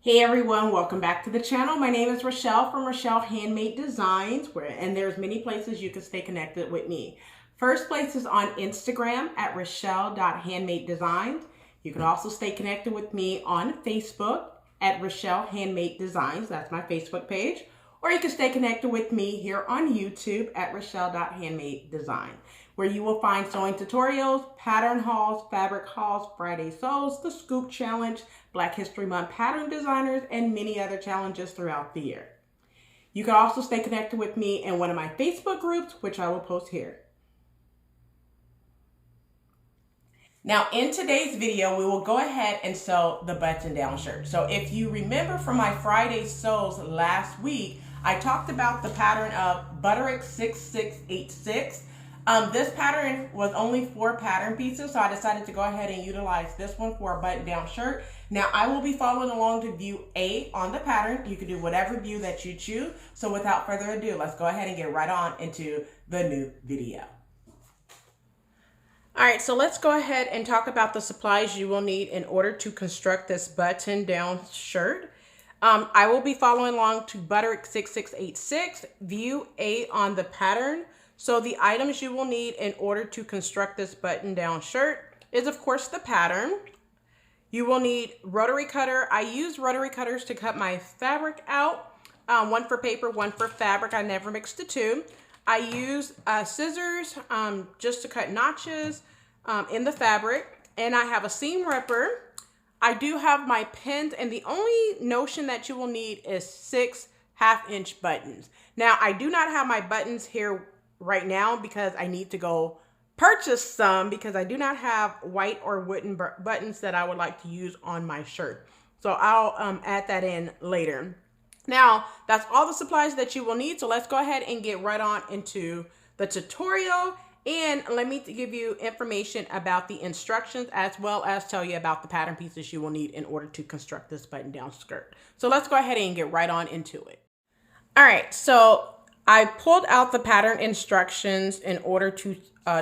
Hey everyone, welcome back to the channel. My name is Rochelle from Rochelle.Handmade.Designs, and there's many places you can stay connected with me. First place is on Instagram at Rochelle.Handmade.Designs. You can also stay connected with me on Facebook at Rochelle.Handmade.Designs. That's my Facebook page. Or you can stay connected with me here on YouTube at Rochelle.Handmade.Designs, where you will find sewing tutorials, pattern hauls, fabric hauls, Friday sews, the S.C.O.O.P challenge, Black History Month pattern designers, and many other challenges throughout the year. You can also stay connected with me in one of my Facebook groups, which I will post here. Now in today's video, we will go ahead and sew the button-down shirt. So if you remember from my Friday sews last week, I talked about the pattern of Butterick 6686. This pattern was only 4 pattern pieces, so I decided to go ahead and utilize this one for a button-down shirt. Now I will be following along to view A on the pattern. You can do whatever view that you choose. So without further ado, let's go ahead and get right on into the new video. All right, so let's go ahead and talk about the supplies you will need in order to construct this button-down shirt. I will be following along to Butterick 6686, view A on the pattern. So the items you will need in order to construct this button-down shirt is, of course, the pattern. You will need rotary cutter. I use rotary cutters to cut my fabric out. One for paper, one for fabric. I never mix the two. I use scissors just to cut notches in the fabric. And I have a seam ripper. I do have my pins, and the only notion that you will need is 6 1/2-inch buttons. Now, I do not have my buttons here right now because I need to go purchase some, because I do not have white or wooden buttons that I would like to use on my shirt. So I'll add that in later. Now, that's all the supplies that you will need. So let's go ahead and get right on into the tutorial. And let me give you information about the instructions, as well as tell you about the pattern pieces you will need in order to construct this button-down skirt. So let's go ahead and get right on into it. All right, so I pulled out the pattern instructions in order to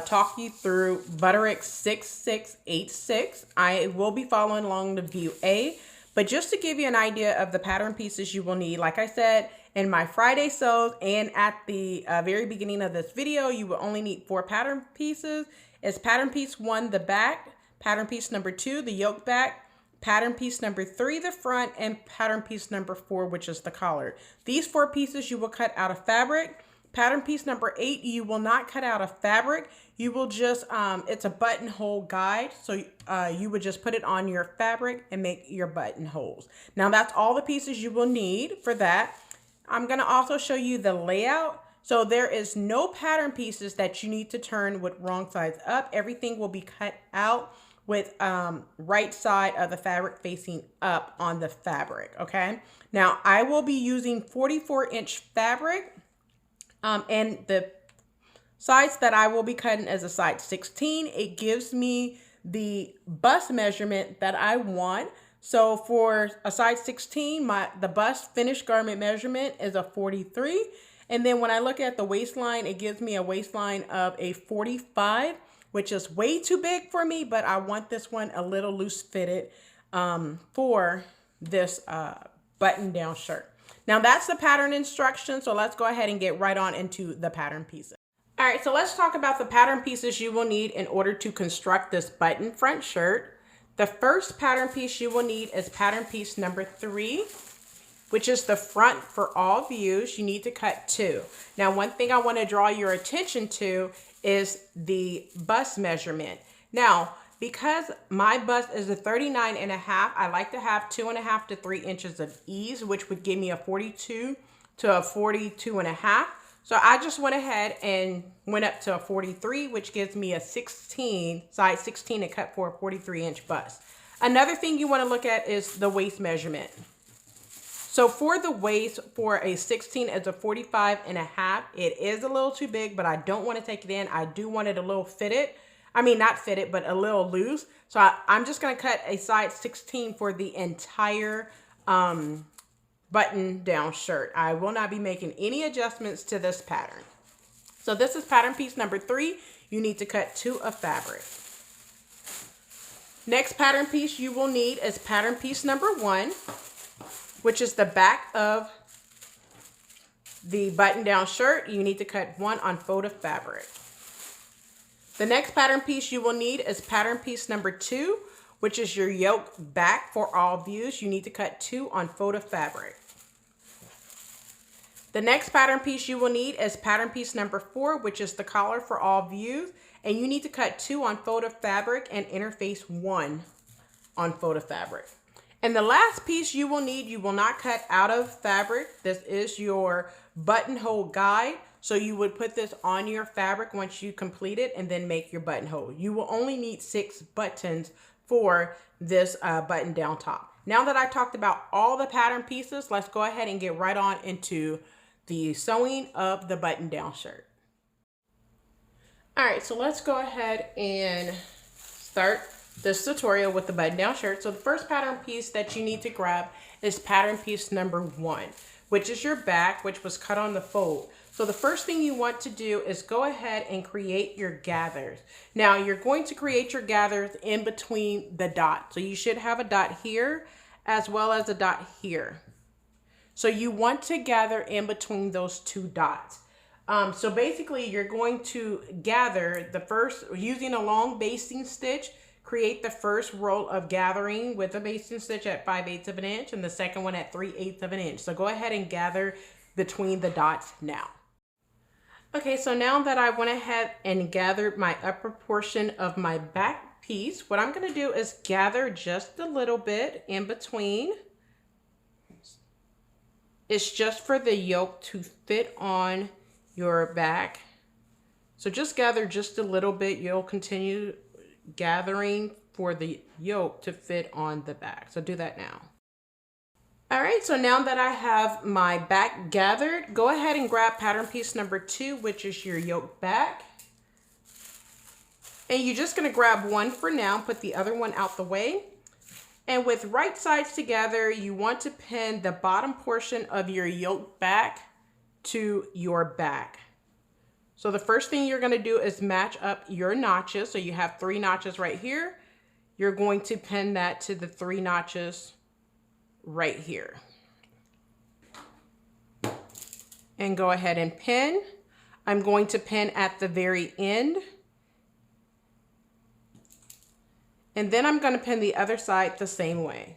talk you through Butterick 6686. I will be following along the view A, but just to give you an idea of the pattern pieces you will need, like I said, in my Friday sews and at the very beginning of this video, you will only need 4 pattern pieces. It's pattern piece 1, the back, pattern piece number 2, the yoke back, pattern piece number 3, the front, and pattern piece number 4, which is the collar. These 4 pieces you will cut out of fabric. Pattern piece number 8, you will not cut out of fabric. You will just, it's a buttonhole guide. So you would just put it on your fabric and make your buttonholes. Now that's all the pieces you will need for that. I'm going to also show you the layout. So there is no pattern pieces that you need to turn with wrong sides up. Everything will be cut out with right side of the fabric facing up on the fabric. Okay. Now I will be using 44-inch fabric, and the size that I will be cutting is a size 16. It gives me the bust measurement that I want. So for a size 16, the bust finished garment measurement is a 43. And then when I look at the waistline, it gives me a waistline of a 45, which is way too big for me, but I want this one a little loose fitted for this button-down shirt. Now that's the pattern instruction. So let's go ahead and get right on into the pattern pieces. All right, so let's talk about the pattern pieces you will need in order to construct this button front shirt. The first pattern piece you will need is pattern piece number 3, which is the front for all views. You need to cut 2. Now, one thing I want to draw your attention to is the bust measurement. Now, because my bust is a 39.5, I like to have 2.5 to 3 inches of ease, which would give me a 42 to a 42.5. So I just went ahead and went up to a 43, which gives me a 16, size 16, and cut for a 43-inch bust. Another thing you want to look at is the waist measurement. So for the waist, for a 16, it's a 45.5. It is a little too big, but I don't want to take it in. I do want it a little fitted. I mean, not fitted, but a little loose. So I'm just going to cut a size 16 for the entire button-down shirt. I will not be making any adjustments to this pattern. So this is pattern piece number 3. You need to cut 2 of fabric. Next pattern piece you will need is pattern piece number 1. which is the back of the button-down shirt, you need to cut 1 on photo fabric. The next pattern piece you will need is pattern piece number 2, which is your yoke back for all views. You need to cut 2 on photo fabric. The next pattern piece you will need is pattern piece number 4, which is the collar for all views. And you need to cut 2 on photo fabric and interface 1 on photo fabric. And the last piece you will need, you will not cut out of fabric. This is your buttonhole guide. So you would put this on your fabric once you complete it and then make your buttonhole. You will only need 6 buttons for this button down top. Now that I talked about all the pattern pieces, let's go ahead and get right on into the sewing of the button down shirt. All right, so let's go ahead and start this tutorial with the button down shirt. So the first pattern piece that you need to grab is pattern piece number 1, which is your back, which was cut on the fold. So the first thing you want to do is go ahead and create your gathers. Now you're going to create your gathers in between the dots. So you should have a dot here as well as a dot here. So you want to gather in between those 2 dots. So basically you're going to gather the first, using a long basting stitch, create the first row of gathering with a basting stitch at 5/8 of an inch and the second one at 3/8 of an inch. So go ahead and gather between the dots now. Okay, so now that I went ahead and gathered my upper portion of my back piece, what I'm going to do is gather just a little bit in between. It's just for the yoke to fit on your back. So just gather just a little bit. You'll continue gathering for the yoke to fit on the back. So do that now. All right, so now that I have my back gathered, go ahead and grab pattern piece number 2, which is your yoke back. And you're just gonna grab one for now, put the other one out the way. And with right sides together, you want to pin the bottom portion of your yoke back to your back. So the first thing you're gonna do is match up your notches. So you have 3 notches right here. You're going to pin that to the 3 notches right here. And go ahead and pin. I'm going to pin at the very end. And then I'm going to pin the other side the same way.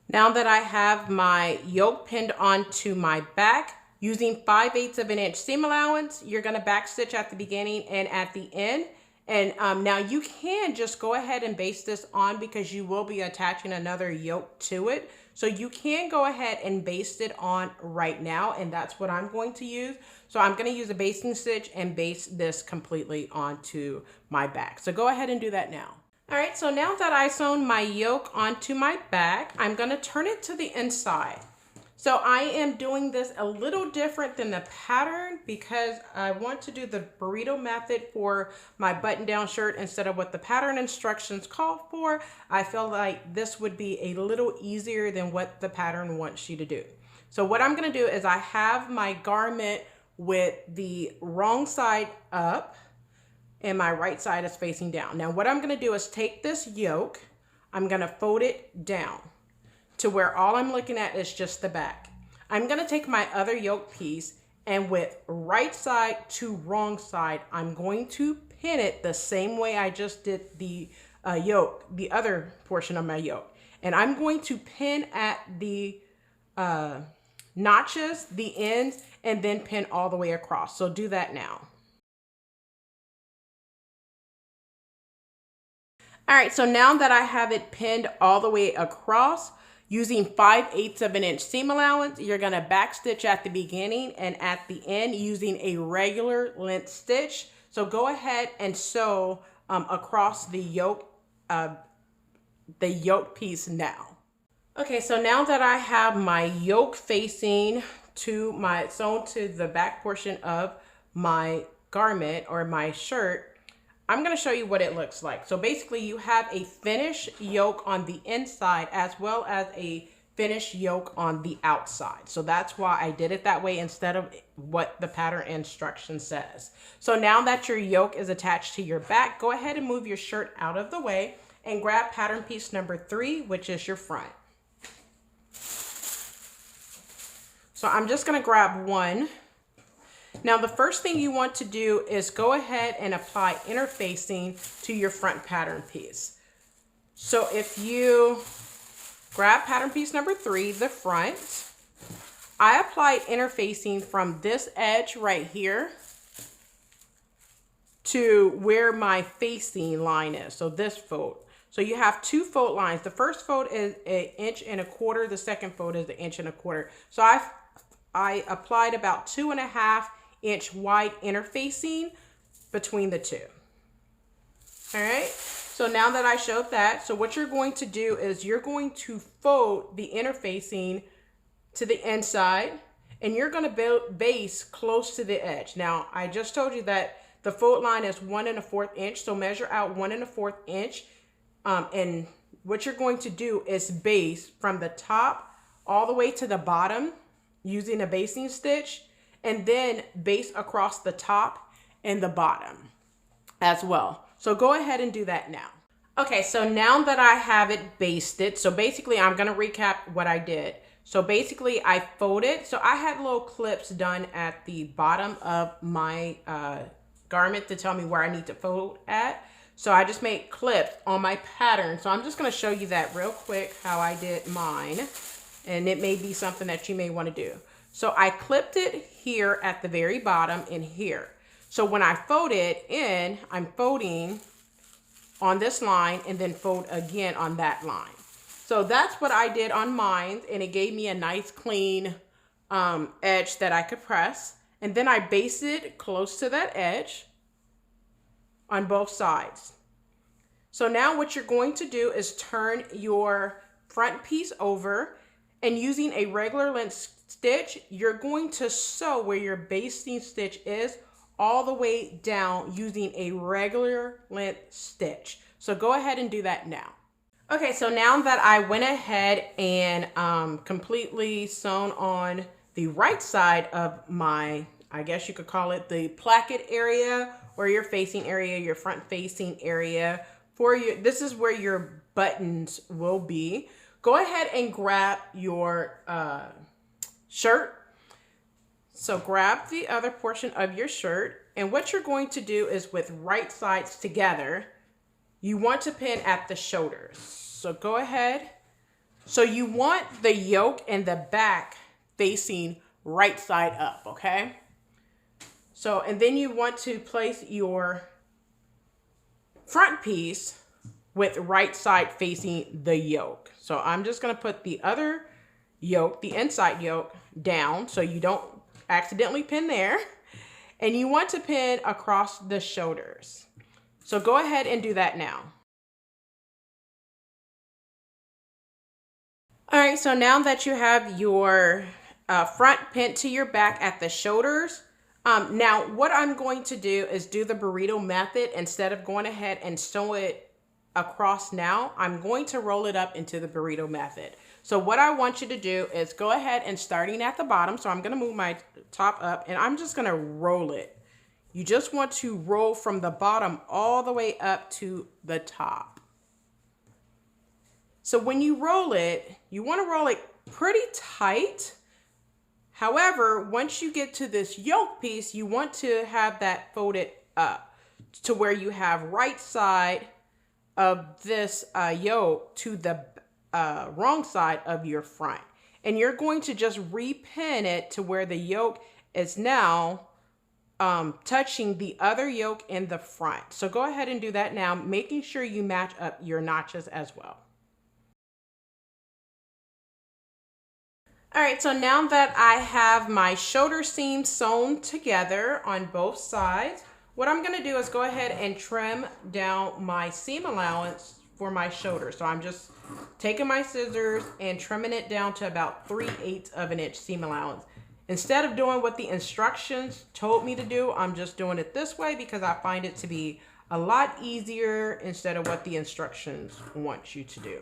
Now that I have my yoke pinned onto my back, using 5/8 of an inch seam allowance, you're going to back stitch at the beginning and at the end. And now you can just go ahead and baste this on because you will be attaching another yoke to it. So you can go ahead and baste it on right now, and that's what I'm going to use. So I'm going to use a basting stitch and baste this completely onto my back. So go ahead and do that now. All right, so now that I sewn my yoke onto my back, I'm going to turn it to the inside. So I am doing this a little different than the pattern because I want to do the burrito method for my button-down shirt instead of what the pattern instructions call for. I feel like this would be a little easier than what the pattern wants you to do. So what I'm going to do is I have my garment with the wrong side up and my right side is facing down. Now what I'm going to do is take this yoke, I'm going to fold it down to where all I'm looking at is just the back. I'm gonna take my other yoke piece and with right side to wrong side, I'm going to pin it the same way I just did the yoke, the other portion of my yoke. And I'm going to pin at the notches, the ends, and then pin all the way across. So do that now. All right, so now that I have it pinned all the way across, using 5/8 of an inch seam allowance, you're gonna back stitch at the beginning and at the end using a regular length stitch. So go ahead and sew across the yoke piece now. Okay, so now that I have my yoke facing to sewn to the back portion of my garment or my shirt, I'm going to show you what it looks like. So basically you have a finished yoke on the inside as well as a finished yoke on the outside. So that's why I did it that way instead of what the pattern instruction says. So now that your yoke is attached to your back, go ahead and move your shirt out of the way and grab pattern piece number 3, which is your front. So I'm just going to grab one. Now the first thing you want to do is go ahead and apply interfacing to your front pattern piece. So if you grab pattern piece number 3, the front, I applied interfacing from this edge right here to where my facing line is. So this fold. So you have 2 fold lines. The first fold is 1.25 inches. The second fold is 1.25 inches. So I applied about 2.5 inch wide interfacing between the 2. All right. So now that I showed that, so what you're going to do is you're going to fold the interfacing to the inside, and you're going to base close to the edge. Now, I just told you that the fold line is 1.25 inches, so measure out 1.25 inches. And what you're going to do is base from the top all the way to the bottom using a basting stitch, and then base across the top and the bottom as well. So go ahead and do that now. Okay, so now that I have it basted, so basically I'm going to recap what I did. So basically I folded, so I had little clips done at the bottom of my garment to tell me where I need to fold at. So I just made clips on my pattern. So I'm just going to show you that real quick how I did mine. And it may be something that you may want to do. So I clipped it here at the very bottom and here. So when I fold it in, I'm folding on this line and then fold again on that line. So that's what I did on mine, and it gave me a nice clean edge that I could press. And then I basted close to that edge on both sides. So now what you're going to do is turn your front piece over, and using a regular length stitch, you're going to sew where your basting stitch is all the way down using a regular length stitch. So go ahead and do that now. Okay, so now that I went ahead and completely sewn on the right side of my, I guess you could call it the placket area, or your facing area, your front facing area for your, this is where your buttons will be. Go ahead and grab your shirt. So grab the other portion of your shirt, and what you're going to do is with right sides together, you want to pin at the shoulders. So go ahead. So you want the yoke and the back facing right side up, okay? So, and then you want to place your front piece with right side facing the yoke. So I'm just going to put the other yoke, the inside yoke, down so you don't accidentally pin there. And you want to pin across the shoulders. So go ahead and do that now. All right, so now that you have your front pinned to your back at the shoulders, now what I'm going to do is do the burrito method. Instead of going ahead and sew it across now, I'm going to roll it up into the burrito method. So what I want you to do is go ahead and starting at the bottom. So I'm going to move my top up and I'm just going to roll it. You just want to roll from the bottom all the way up to the top. So when you roll it, you want to roll it pretty tight. However, once you get to this yoke piece, you want to have that folded up to where you have right side of this yoke to the wrong side of your front. And you're going to just repin it to where the yoke is now touching the other yoke in the front. So go ahead and do that now, making sure you match up your notches as well. All right, so now that I have my shoulder seams sewn together on both sides, what I'm gonna do is go ahead and trim down my seam allowance for my shoulder. So I'm just taking my scissors and trimming it down to about 3/8 of an inch seam allowance. Instead of doing what the instructions told me to do, I'm just doing it this way because I find it to be a lot easier instead of what the instructions want you to do.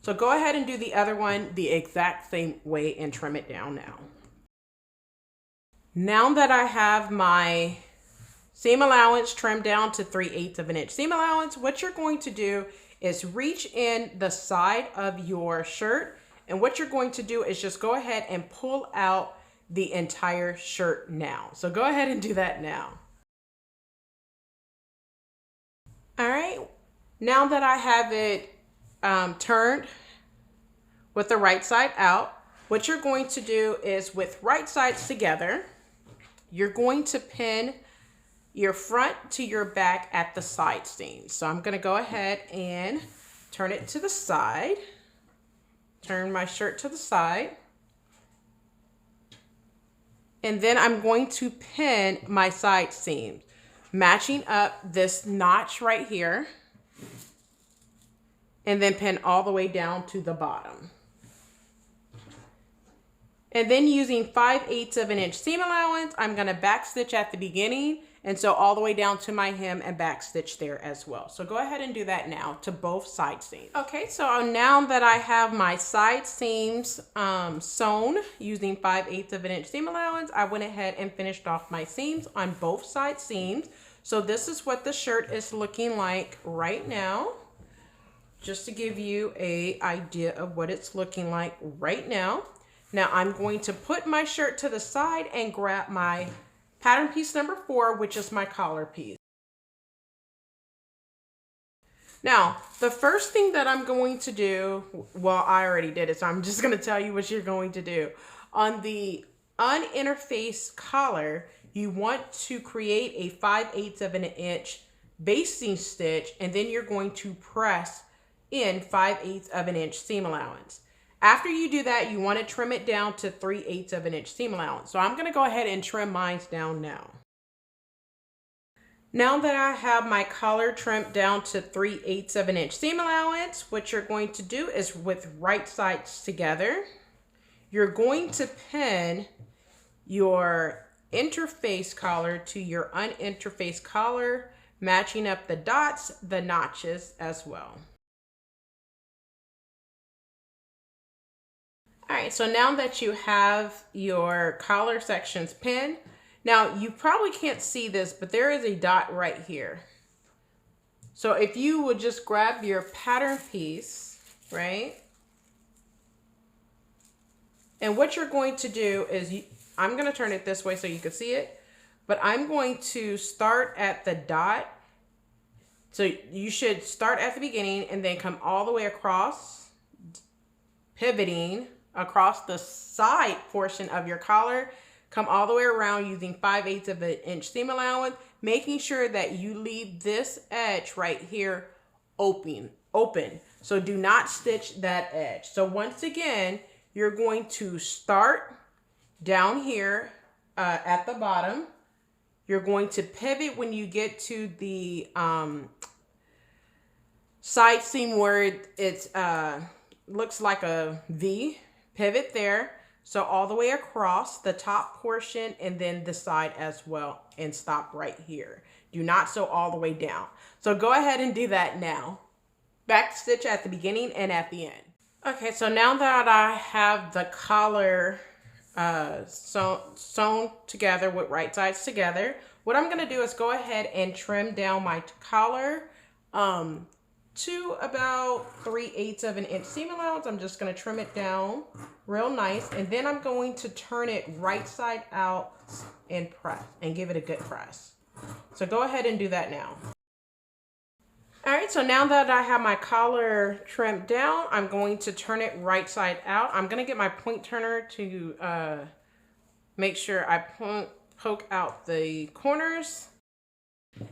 So go ahead and do the other one the exact same way and trim it down now. Now that I have my Seam allowance, trim down to 3/8 of an inch. Seam allowance, what you're going to do is reach in the side of your shirt, and what you're going to do is just go ahead and pull out the entire shirt now. So go ahead and do that now. All right, now that I have it turned with the right side out, what you're going to do is with right sides together, you're going to pin your front to your back at the side seam. So I'm gonna go ahead and turn it to the side, turn my shirt to the side, and then I'm going to pin my side seams, matching up this notch right here, and then pin all the way down to the bottom. And then using 5/8 of an inch seam allowance, I'm gonna back stitch at the beginning, and so all the way down to my hem and back stitch there as well. So go ahead and do that now to both side seams. Okay, so now that I have my side seams sewn using 5/8 of an inch seam allowance, I went ahead and finished off my seams on both side seams. So this is what the shirt is looking like right now, just to give you an idea of what it's looking like right now. Now I'm going to put my shirt to the side and grab my pattern piece number 4, which is my collar piece. Now, the first thing that I'm going to do, well, I already did it, so I'm just going to tell you what you're going to do. On the uninterfaced collar, you want to create a 5/8 of an inch basting stitch, and then you're going to press in 5/8 of an inch seam allowance. After you do that, you want to trim it down to 3/8 of an inch seam allowance. So I'm going to go ahead and trim mine down now. Now that I have my collar trimmed down to 3/8 of an inch seam allowance, what you're going to do is with right sides together, you're going to pin your interface collar to your uninterfaced collar, matching up the dots, the notches as well. All right, so now that you have your collar sections pinned, now you probably can't see this, but there is a dot right here. So if you would just grab your pattern piece, right? And what you're going to do is, I'm gonna turn it this way so you can see it, but I'm going to start at the dot. So you should start at the beginning and then come all the way across, pivoting across the side portion of your collar, come all the way around using 5/8 of an inch seam allowance, making sure that you leave this edge right here open. So do not stitch that edge. So once again, you're going to start down here at the bottom. You're going to pivot when you get to the side seam where it's looks like a V. Pivot there, so all the way across the top portion and then the side as well, and stop right here. Do not sew all the way down. So go ahead and do that now. Back stitch at the beginning and at the end. Okay, so now that I have the collar sewn together with right sides together, what I'm gonna do is go ahead and trim down my collar to about 3/8 of an inch seam allowance. I'm just going to trim it down real nice, and then I'm going to turn it right side out and press and give it a good press. So go ahead and do that now. All right, so now that I have my collar trimmed down, I'm going to turn it right side out. I'm going to get my point turner to make sure I poke out the corners.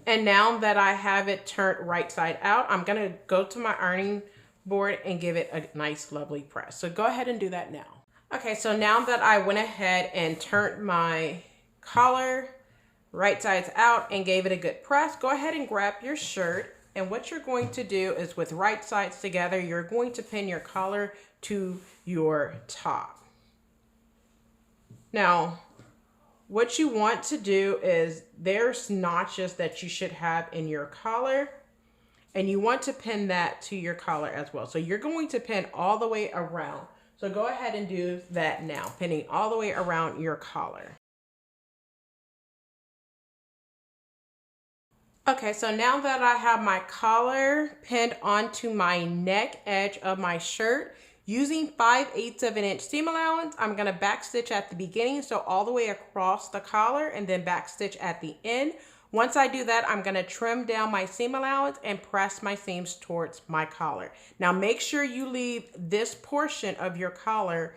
And now that I have it turned right side out, I'm going to go to my ironing board and give it a nice, lovely press. So go ahead and do that now. Okay, so now that I went ahead and turned my collar right sides out and gave it a good press, go ahead and grab your shirt. And what you're going to do is with right sides together, you're going to pin your collar to your top. Now, what you want to do is there's notches that you should have in your collar, and you want to pin that to your collar as well. So you're going to pin all the way around. So go ahead and do that now, pinning all the way around your collar. Okay, so now that I have my collar pinned onto my neck edge of my shirt, using 5/8 of an inch seam allowance, I'm gonna backstitch at the beginning, so all the way across the collar, and then backstitch at the end. Once I do that, I'm gonna trim down my seam allowance and press my seams towards my collar. Now make sure you leave this portion of your collar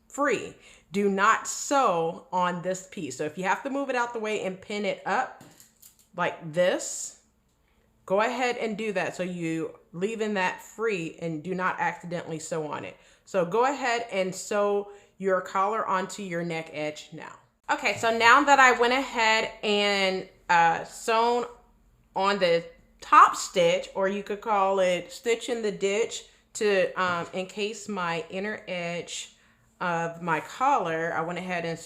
free. Do not sew on this piece. So if you have to move it out the way and pin it up like this, go ahead and do that, so you leaving that free and do not accidentally sew on it. So go ahead and sew your collar onto your neck edge now. Okay, so now that I went ahead and sewn on the top stitch, or you could call it stitch in the ditch, to encase my inner edge of my collar, I went ahead and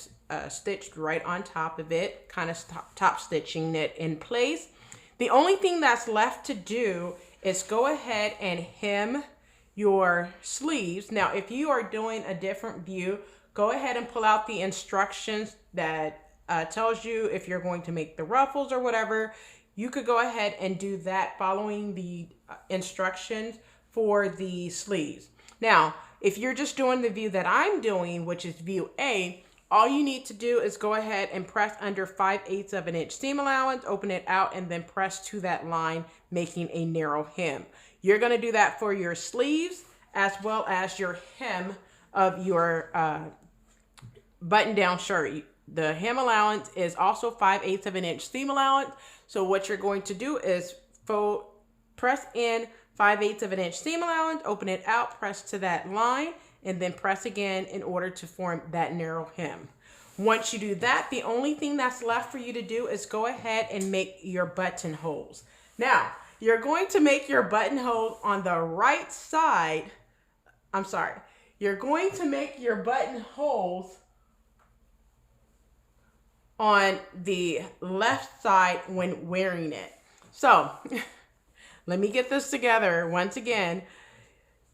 stitched right on top of it, kind of top stitching it in place. The only thing that's left to do is go ahead and hem your sleeves. Now, if you are doing a different view, go ahead and pull out the instructions that tells you if you're going to make the ruffles or whatever. You could go ahead and do that following the instructions for the sleeves. Now, if you're just doing the view that I'm doing, which is view A, all you need to do is go ahead and press under 5/8 of an inch seam allowance, open it out, and then press to that line, making a narrow hem. You're gonna do that for your sleeves as well as your hem of your button-down shirt. The hem allowance is also 5/8 of an inch seam allowance. So what you're going to do is press in 5/8 of an inch seam allowance, open it out, press to that line, and then press again in order to form that narrow hem. Once you do that, the only thing that's left for you to do is go ahead and make your buttonholes. Now, you're going to make your buttonholes on the right side. You're going to make your buttonholes on the left side when wearing it. So, let me get this together once again.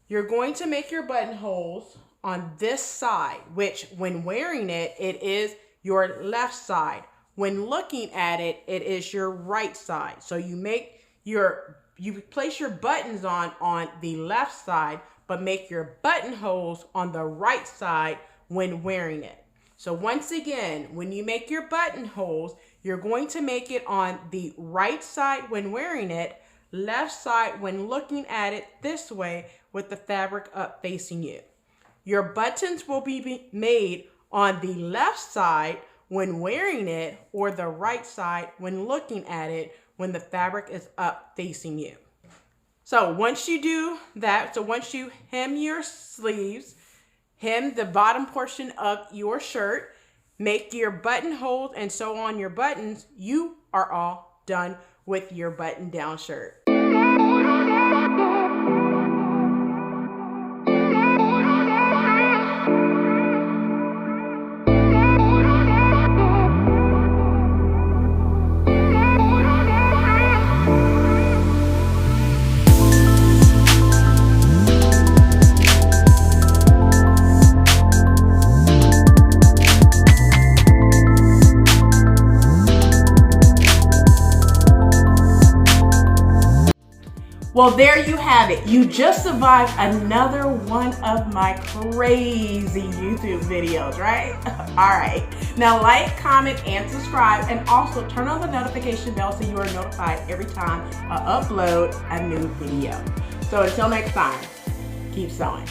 You're going to make your buttonholes on this side, which when wearing it, it is your left side. When looking at it, it is your right side. So you place your buttons on the left side, but make your buttonholes on the right side when wearing it. So once again, when you make your buttonholes, you're going to make it on the right side when wearing it, left side when looking at it this way with the fabric up facing you. Your buttons will be made on the left side when wearing it, or the right side when looking at it when the fabric is up facing you. So once you do that, once you hem your sleeves, hem the bottom portion of your shirt, make your buttonholes and sew on your buttons, you are all done with your button-down shirt. Well, there you have it. You just survived another one of my crazy YouTube videos, right? All right. Now like, comment, and subscribe, and also turn on the notification bell so you are notified every time I upload a new video. So until next time, keep sewing.